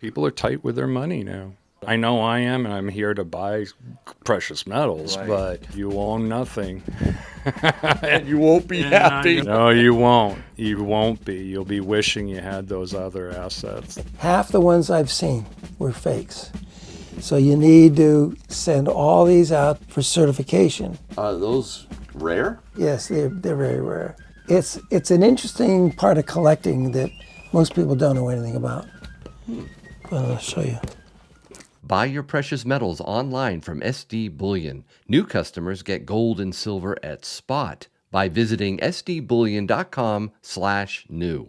People are tight with their money now. I know I am, and I'm here to buy precious metals, Right. but you own nothing. And you won't be happy. No, you won't. You won't be. You'll be wishing you had those other assets. Half the ones I've seen were fakes. So you need to send all these out for certification. Are those rare? Yes, they're very rare. It's an interesting part of collecting that most people don't know anything about. But I'll show you. Buy your precious metals online from SD Bullion. New customers get gold and silver at spot by visiting sdbullion.com/new.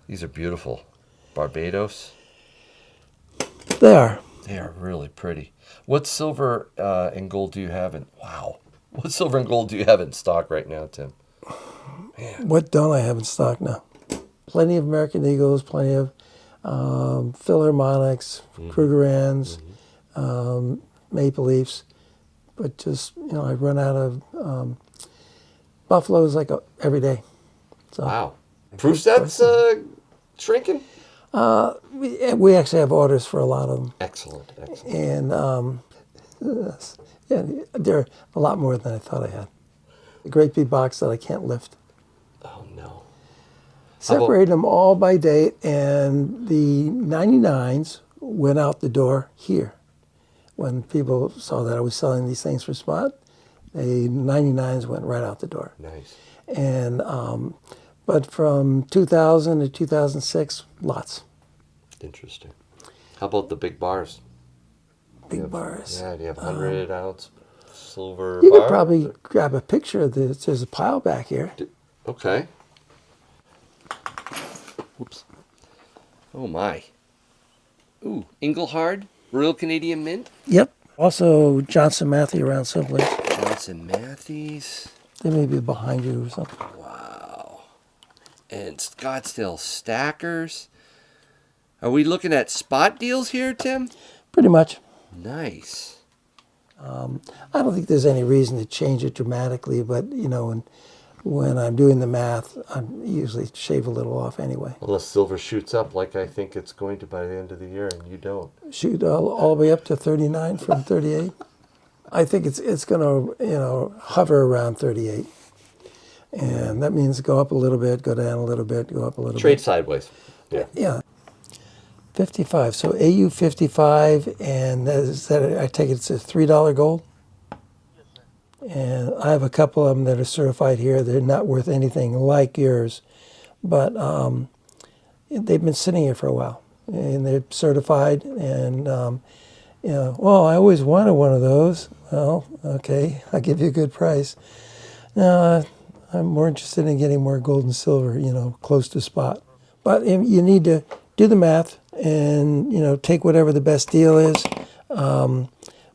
These are beautiful. Barbados. They are. They are really pretty. What silver and gold do you have in? Wow. What silver and gold do you have in stock right now, Tim? Man. What don't I have in stock now? Plenty of American Eagles, plenty of Philharmonics, Krugerrands, Maple Leafs. But just, I run out of Buffaloes every day. So Wow. Proofs that's shrinking? we actually have orders for a lot of them. Excellent. And yeah, they're a lot more than I thought I had. A great big box that I can't lift. Oh, no. Separated them all by date, and the 99s went out the door here. When people saw that I was selling these things for spot, the 99s went right out the door. Nice. And but from 2000 to 2006, lots. Interesting. How about the big bars? Big bars. Yeah, do you have 100 ounce silver You bar? could probably grab a picture of this. There's a pile back here. Okay. Whoops. Oh my. Ooh, Inglehard, Royal Canadian Mint. Yep. Also, Johnson Matthey around someplace. Johnson Mattheys. They may be behind you or something. Wow. And Scottsdale Stackers. Are we looking at spot deals here, Tim? Pretty much. Nice. I don't think there's any reason to change it dramatically, but when I'm doing the math, I usually shave a little off anyway. Unless silver shoots up like I think it's going to by the end of the year, and you don't. Shoot all the way up to 39 from 38. I think it's going to hover around 38, and that means go up a little bit, go down a little bit, go up a little Trade bit. sideways. Yeah. Yeah. 55. So AU 55, and I take it it's a $3 gold. And I have a couple of them that are certified here. They're not worth anything like yours, but they've been sitting here for a while, and they're certified. And well, I always wanted one of those. Well, okay, I'll give you a good price. No, I'm more interested in getting more gold and silver, close to spot. But you need to do the math and take whatever the best deal is.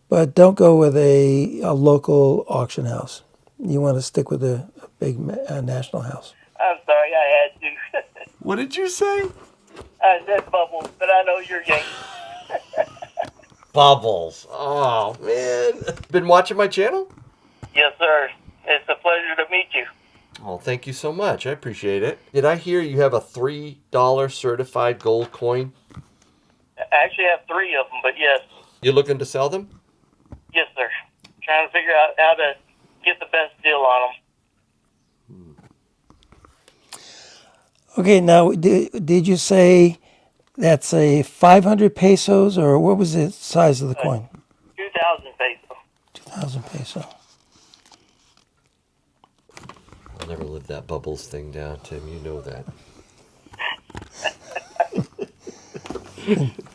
But don't go with a local auction house. You want to stick with a big national house. I'm sorry, I had to. What did you say? I said Bubbles, but I know you're Yankee. Bubbles. Oh, man. Been watching my channel? Yes, sir. It's a pleasure to meet you. Oh, thank you so much. I appreciate it. Did I hear you have a $3 certified gold coin? I actually have 3 of them, but yes. You looking to sell them? Yes, sir. Trying to figure out how to get the best deal on them. Okay, now, did you say that's a 500 pesos, or what was the size of the coin? 2,000 pesos. 2,000 peso. I'll never live that Bubbles thing down, Tim. You know that.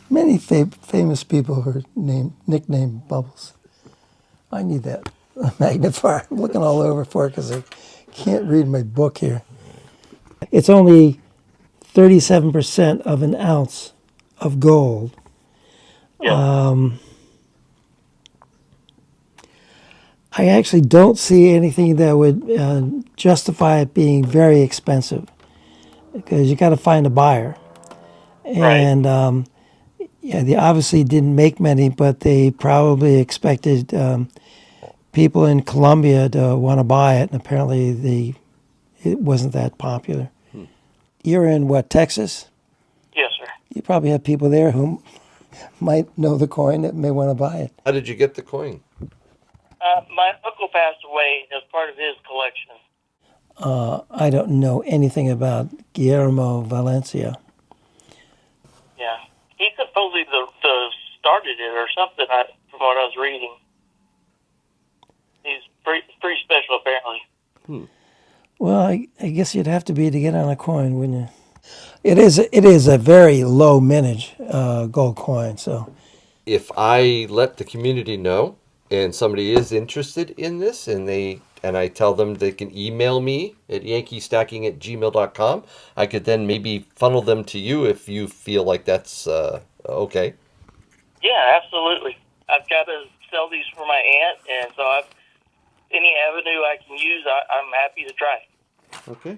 Many famous people are nicknamed Bubbles. I need that magnifier. I'm looking all over for it because I can't read my book here. It's only 37% of an ounce of gold. Yeah. I actually don't see anything that would justify it being very expensive, because you got to find a buyer. And they obviously didn't make many, but they probably expected people in Colombia to want to buy it, and apparently it wasn't that popular. You're in what, Texas? Yes, sir. you probably have people there who might know the coin that may want to buy it. How did you get the coin? My uncle passed away as part of his collection. I don't know anything about Guillermo Valencia. Yeah. He supposedly the started it or something, from what I was reading. He's pretty special, apparently. Well, I guess you'd have to be to get on a coin, wouldn't you? It is a very low mintage gold coin. So If I let the community know and somebody is interested in this and I tell them they can email me at yankeestacking@gmail.com, I could then maybe funnel them to you if you feel like that's okay. Yeah, absolutely. I've got to sell these for my aunt, and so any avenue I can use, I'm happy to try. Okay.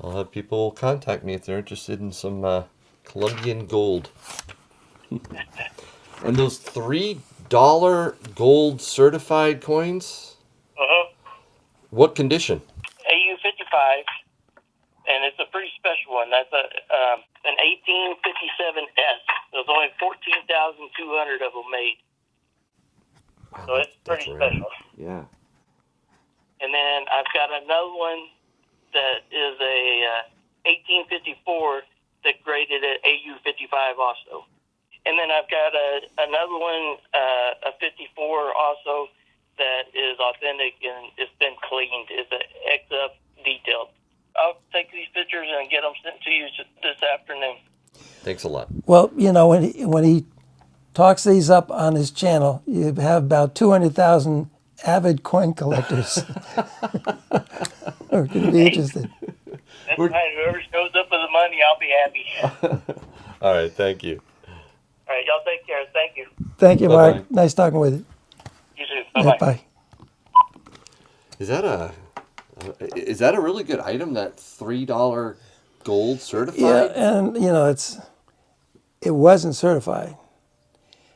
I'll have people contact me if they're interested in some Colombian gold. And those $3 gold certified coins, what condition? AU55, and it's a pretty special one. That's an 1857S. There's only 14,200 of them made. Wow, So it's pretty special. Yeah. And then I've got another one that is a 1854 that graded at AU55 also. And then I've got another one, a 54 also, that is authentic and it's been cleaned. It's an X-up detailed. I'll take these pictures and get them sent to you this afternoon. Thanks a lot. well, when he talks these up on his channel, you have about 200,000 avid coin collectors are going to be interested. That's fine. Whoever shows up with the money, I'll be happy. All right, thank you. All right, y'all take care. Thank you. Thank you, Bye-bye. Mark. Nice talking with you. You too. Yeah, Bye-bye. bye. Is that a really good item? That $3 gold certified? Yeah, and it wasn't certified.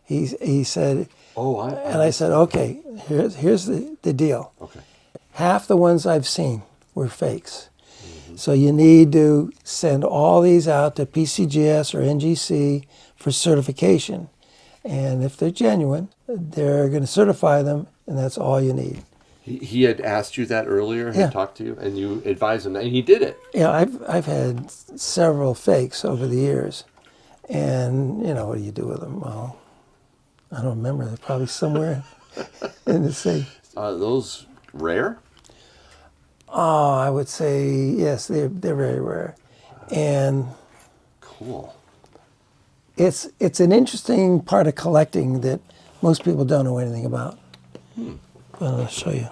He said, and I said, okay, here's the deal. Okay. Half the ones I've seen were fakes. So you need to send all these out to PCGS or NGC for certification. And if they're genuine, they're going to certify them, and that's all you need. He had asked you that earlier, Yeah. had talked to you, and you advised him that, and he did it. Yeah, I've had several fakes over the years. And, what do you do with them? Well, I don't remember. They're probably somewhere in the safe. Are those rare? Oh, I would say, yes, they're very rare. And Cool. it's an interesting part of collecting that most people don't know anything about. I'll show you.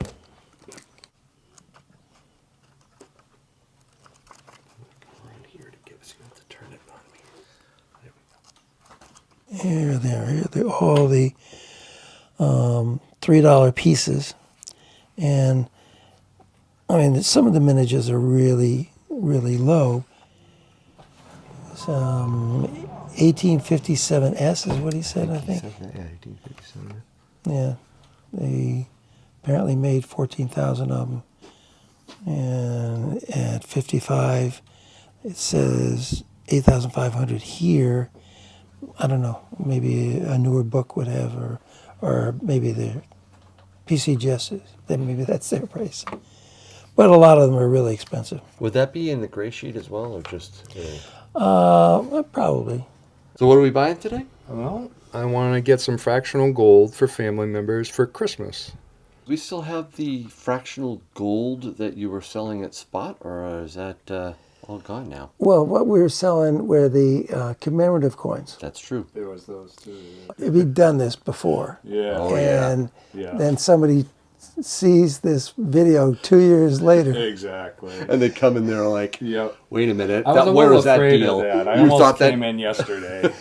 Right here to give us, you have to turn it on me. Here they're all the $3 pieces. And, I mean, some of the mintages are really, really low. It's, 1857S is what he said, I think. Yeah, 1857. Yeah, they apparently made 14,000 of them. And at 55, it says 8,500 here. I don't know, maybe a newer book would have, or maybe the PCGS, then maybe that's their price. But a lot of them are really expensive. Would that be in the gray sheet as well, or just? Probably. So what are we buying today? Well, I want to get some fractional gold for family members for Christmas. We still have the fractional gold that you were selling at spot, or is that all gone now? Well, what we were selling were the commemorative coins. That's true. There was those too. We've done this before. Yeah. Oh, yeah. And Yeah. then somebody sees this video 2 years later. Exactly. And they come in there like, Yep. wait a minute, I was a where little was that afraid deal? of that. I You almost thought that came in yesterday.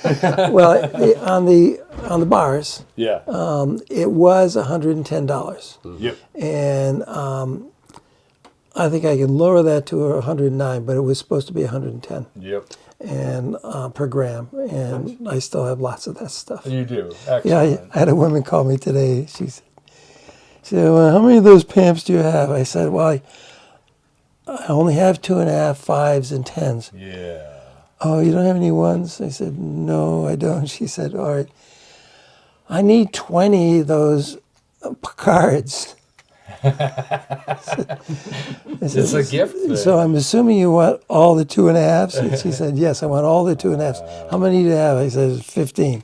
Well, on the bars, Yeah. it was $110, Yep. and I think I can lower that to 109, but it was supposed to be 110 Yep. and per gram, and I still have lots of that stuff. You do. Excellent. Yeah, I had a woman call me today. She said, well, how many of those pamps do you have? I said, well, I only have 2.5, 5s, and 10s. Yeah. "Oh, you don't have any ones?" I said, "No, I don't." She said, "All right, I need 20 of those cards." It's a gift thing. So I'm assuming you want all the 2.5s? And she said, "Yes, I want all the 2.5s. How many do you have?" I said, 15.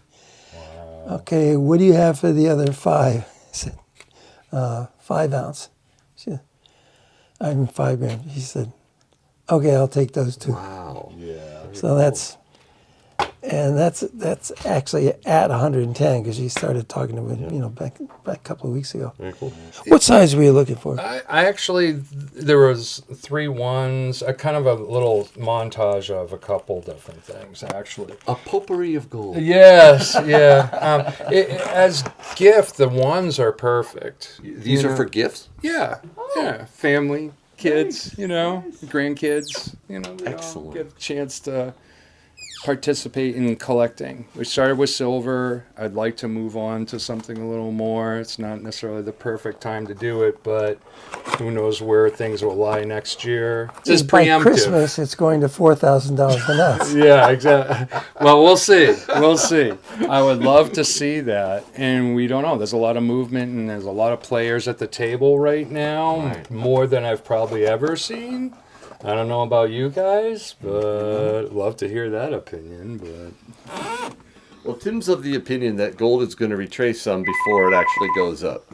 "Okay, what do you have for the other 5? I said, 5 ounce. She said, I'm 5 grams. She said, "Okay, I'll take those 2. Wow. So that's actually at 110 because she started talking to me, back a couple of weeks ago. Very cool. What size were you looking for? I actually, there was 3 ones, a kind of a little montage of a couple different things, actually. A potpourri of gold. Yes, yeah. As gift, the ones are perfect. These are for gifts? Yeah, yeah. Family, kids, grandkids, they all Excellent. get a chance to participate in collecting. We started with silver. I'd like to move on to something a little more. It's not necessarily the perfect time to do it, but who knows where things will lie next year. This is By preemptive. Christmas, it's going to $4,000 an ounce. Yeah, exactly. Well, we'll see. We'll see. I would love to see that, and we don't know. There's a lot of movement, and there's a lot of players at the table right now, more than I've probably ever seen. I don't know about you guys, but I'd love to hear that opinion. But Well, Tim's of the opinion that gold is going to retrace some before it actually goes up.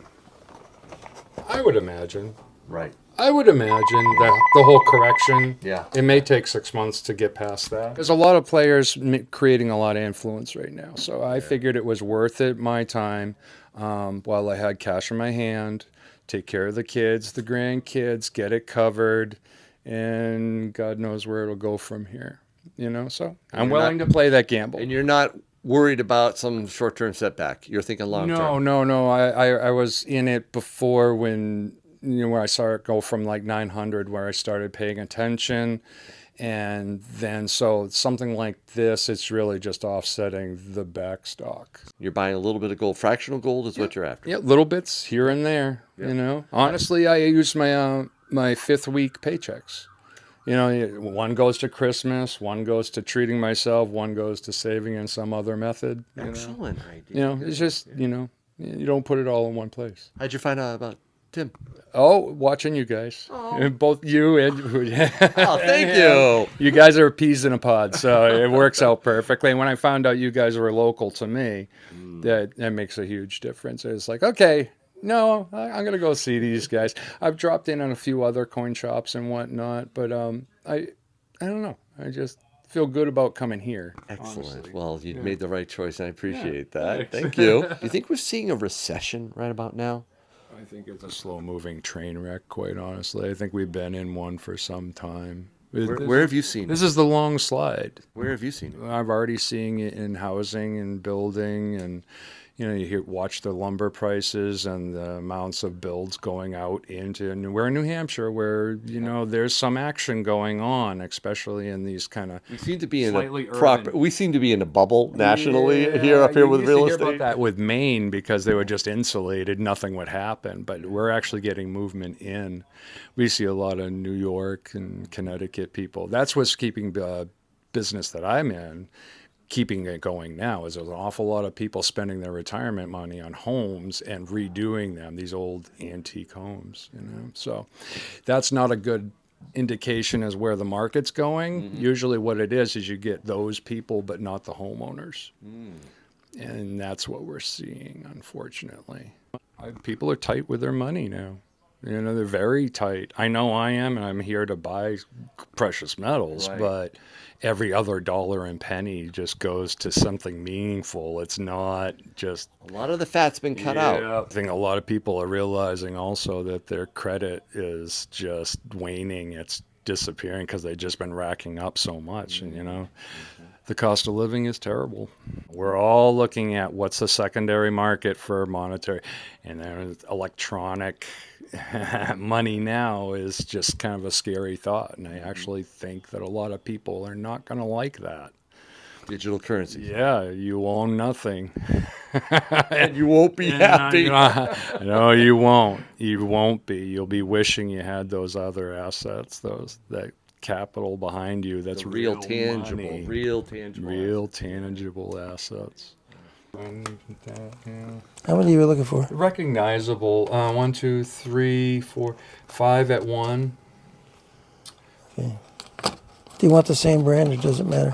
I would imagine. Right. I would imagine that the whole correction, Yeah. it may take 6 months to get past that. There's a lot of players creating a lot of influence right now. So I figured it was worth it, my time, while I had cash in my hand, take care of the kids, the grandkids, get it covered, and God knows where it'll go from here. So I'm willing to play that gamble. And you're not worried about some short-term setback. You're thinking long-term. No. I was in it before when where I saw it go from like 900, where I started paying attention, and then so something like this, it's really just offsetting the back stock. You're buying a little bit of gold. Fractional gold is what you're after. Yeah, little bits here and there. Honestly, I use my my 5th week paychecks. One goes to Christmas, one goes to treating myself, one goes to saving in some other method. Excellent idea. It's just you don't put it all in one place. How'd you find out about Tim? Oh, watching you guys. Both you and Oh, thank you. You guys are peas in a pod, so it works out perfectly. And when I found out you guys were local to me, that makes a huge difference. It's like, okay, no, I'm going to go see these guys. I've dropped in on a few other coin shops and whatnot, but I don't know. I just feel good about coming here. Excellent. Honestly. Well, you made the right choice, and I appreciate that. Thank you. Do you think we're seeing a recession right about now? I think it's a slow-moving train wreck, quite honestly. I think we've been in one for some time. Where have you seen it? This is the long slide. Where have you seen it? I've already seen it in housing and building, and watch the lumber prices and the amounts of builds going out into. And we're in New Hampshire, where there's some action going on, especially in these kind of. We seem to be in slightly a proper. urban- We seem to be in a bubble nationally up here with real Hear estate. about that with Maine, because they were just insulated, nothing would happen. But we're actually getting movement in. We see a lot of New York and Connecticut people. That's what's keeping the business that I'm in. Keeping it going now is there's an awful lot of people spending their retirement money on homes and redoing them, these old antique homes, So that's not a good indication as where the market's going. Mm-hmm. Usually what it is you get those people, but not the homeowners. And that's what we're seeing, unfortunately. People are tight with their money now. They're very tight. I know I am, and I'm here to buy precious metals, but every other dollar and penny just goes to something meaningful. It's not just... A lot of the fat's been cut out. I think a lot of people are realizing also that their credit is just waning. It's disappearing because they've just been racking up so much, and the cost of living is terrible. We're all looking at what's the secondary market for monetary, and then electronic money now is just kind of a scary thought. And I actually think that a lot of people are not going to like that. Digital currency. Yeah, you own nothing. And you won't be happy. No, you won't. You won't be. You'll be wishing you had those other assets, that capital behind you. That's The real tangible, money. real tangible. Real tangible assets. How many are you looking for? Recognizable. 1, 2, 3, 4, 5 at one. Okay. Do you want the same brand or does it matter?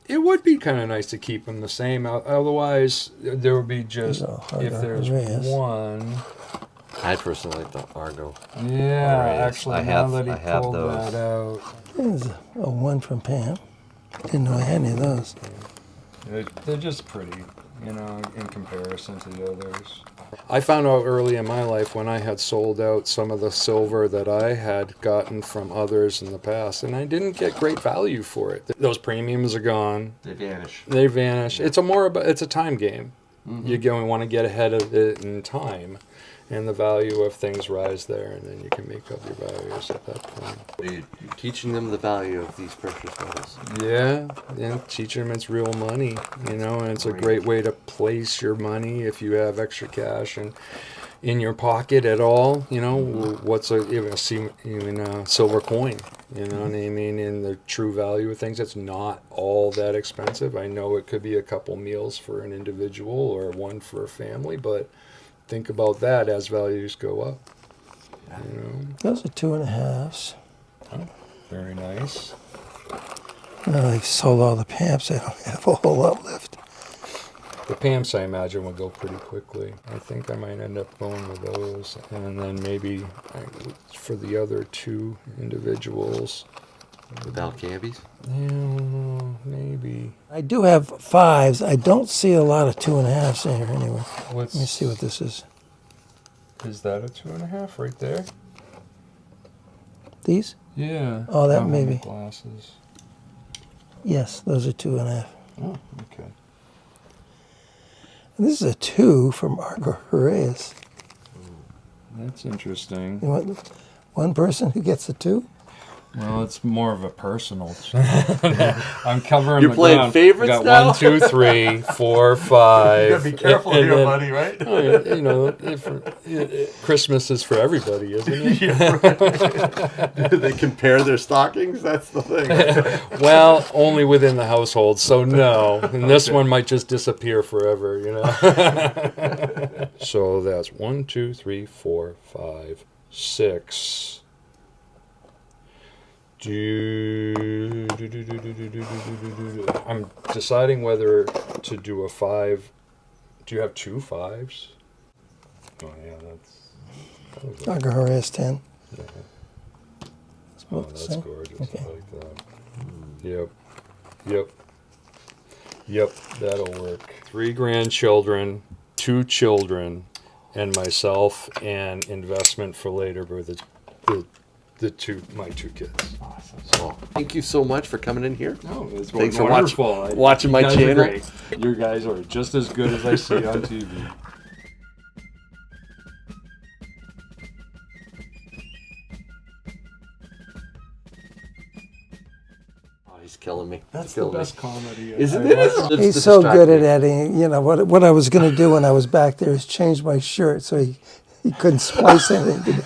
It would be kind of nice to keep them the same. Otherwise, there would be just No, if there's Reyes. one. I personally like the Argo. Yeah, Reyes. actually, I now have- that he I have pulled those. that out, There's a one from Pam. Didn't know I had any of those. they're just pretty, in comparison to the others. I found out early in my life when I had sold out some of the silver that I had gotten from others in the past, and I didn't get great value for it. Those premiums are gone. They vanish. They vanish. It's a time game. You go and want to get ahead of it in time, and the value of things rise there, and then you can make up your values at that point. You're teaching them the value of these precious metals. Yeah, teach them it's real money, and it's a great way to place your money if you have extra cash and in your pocket at all. What's even a silver coin? You know what I mean? In the true value of things, it's not all that expensive. I know it could be a couple meals for an individual or one for a family, but think about that as values go up. Those are 2.5s. Very nice. Well, I've sold all the Pamps. I don't have a whole lot left. The Pamps, I imagine, will go pretty quickly. I think I might end up going with those. And then maybe for the other two individuals, The Balcambies. yeah, maybe. I do have 5s. I don't see a lot of 2.5s in here anyway. What's, Let me see what this is. Is that a 2.5 right there? These? Yeah. Oh, that how may many be. Glasses. Yes, those are 2.5. Oh, okay. And this is a 2 from Argo Reyes. That's interesting. You want one person who gets a 2? Well, it's more of a personal. I'm covering. You're the playing ground. favorites Got now? 1, 2, 3, 4, 5. You gotta be careful and of your then- money, right? Christmas is for everybody, isn't it? They compare their stockings. That's the thing. Well, only within the household, so no. And this one might just disappear forever, So that's 1, 2, 3, 4, 5, 6. I'm deciding whether to do a 5. Do you have 2 5s? Oh yeah, that's. Argo Reyes 10. Yeah. It's Oh, both the that's same. gorgeous. Okay. I like that. Yep, that'll work. 3 grandchildren, 2 children, and myself, and investment for later for my 2 kids. So, thank you so much for coming in here. No, it's Thanks for wonderful. watching my You guys are channel. great. You guys are just as good as I see on TV. Oh, he's killing me. That's He's the killing best comedy. Isn't I it? watch. It's He's to so distract good at me. editing. What I was going to do when I was back there is change my shirt so he couldn't splice anything.